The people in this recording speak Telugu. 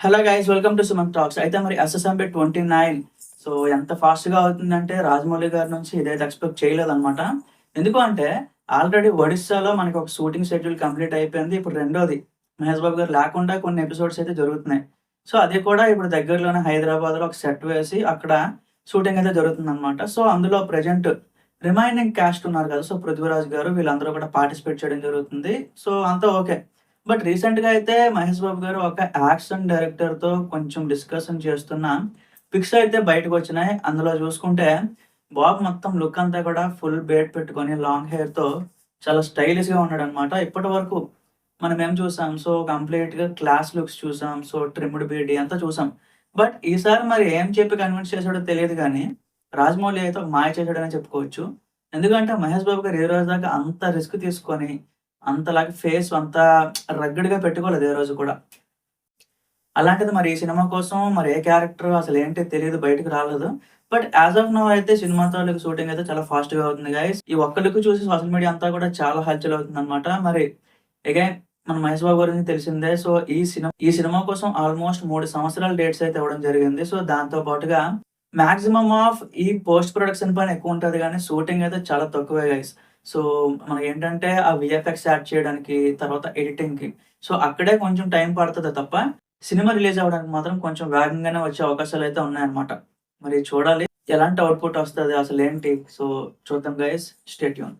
Hello guys, welcome to Suman talks. అయితే మరి ఎస్ఎస్ఎంబి 29 సో ఎంత ఫాస్ట్‌గా అవుతుందంటే రాజమౌళి గారి నుంచి ఇదైతే ఎక్స్‌పెక్ట్ చేయలేదన్నమాట. ఎందుకు అంటే ఆల్రెడీ ఒడిస్సాలో మనకి ఒక షూటింగ్ షెడ్యూల్ కంప్లీట్ అయిపోయింది. ఇప్పుడు రెండోది మహేష్ బాబు గారు లేకుండా కొన్ని ఎపిసోడ్స్ అయితే జరుగుతున్నాయి. సో అది కూడా ఇప్పుడు దగ్గరలోనే హైదరాబాద్‌లో ఒక సెట్ వేసి అక్కడ షూటింగ్ అయితే జరుగుతుందన్నమాట. సో అందులో ప్రెజెంట్ రిమైనింగ్ క్యాస్ట్ ఉన్నారు కదా! సో పృథ్వీరాజ్ గారు వీళ్ళందరూ కూడా పార్టిసిపేట్ చేయడం జరుగుతుంది. సో అంతా ఓకే. బట్ రీసెంట్‌గా అయితే మహేష్ బాబు గారు ఒక యాక్షన్ డైరెక్టర్‌తో కొంచెం డిస్కషన్ చేస్తున్న పిక్స్ అయితే బయటకొచ్చినాయి. అందులో చూసుకుంటే బాబు మొత్తం లుక్ అంతా కూడా ఫుల్ బేడ్ పెట్టుకొని లాంగ్ హెయిర్‌తో చాలా స్టైలిష్‌గా ఉన్నాడనమాట. ఇప్పటివరకు మనం ఏం చూసాం, సో కంప్లీట్‌గా క్లాస్ లుక్స్ చూసాం. సో ట్రిమ్డ్ బీడీ అంతా చూసాం. బట్ ఈసారి మరి ఏం చెప్పి కన్విన్స్ చేసాడో తెలీదు గానీ, రాజమౌళి అయితే ఒక మాయ చేసాడనే చెప్పుకోవచ్చు. ఎందుకంటే మహేష్ బాబు గారు ఏ రోజు దాకా అంత రిస్క్ తీసుకొని అంతలాగా ఫేస్ అంత రగ్గడ్‌గా పెట్టుకోలేదు ఏ రోజు కూడా. అలాంటిది మరి ఈ సినిమా కోసం మరి ఏ క్యారెక్టర్ అసలేంటి తెలీదు, బయటకి రాలేదు. బట్ యాస్ ఆఫ్ నౌ అయితే సినిమా తాలూకు షూటింగ్ అయితే చాలా ఫాస్ట్‌గా అవుతుంది గైస్. ఈ ఒక్క లుక్ చూసి సోషల్ మీడియా అంతా కూడా చాలా హల్చల్ అవుతుందన్నమాట. మరి అగైన్ మన మహేష్ బాబు గురించి తెలిసిందే. సో ఈ సినిమా కోసం ఆల్మోస్ట్ 3 సంవత్సరాల డేట్స్ అయితే ఇవ్వడం జరిగింది. సో దాంతో పాటుగా మాక్సిమం ఆఫ్ ఈ పోస్ట్ ప్రొడక్షన్ పని ఎక్కువుంటది గానీ షూటింగ్ అయితే చాలా తక్కువే గైస్. సో మనకేంటంటే ఆ వీఎఫ్ఎక్స్ యాడ్ చేయడానికి, తర్వాత ఎడిటింగ్‌కి సో అక్కడే కొంచెం టైం పడతదే తప్ప సినిమా రిలీజ్ అవ్వడానికి మాత్రం కొంచెం వేగంగానే వచ్చే అవకాశాలయితే ఉన్నాయన్నమాట. మరి చూడాలి ఎలాంటి ఔట్‌పుట్ వస్తది, అసలేంటి? సో చూద్దాం గైస్. Stay tune.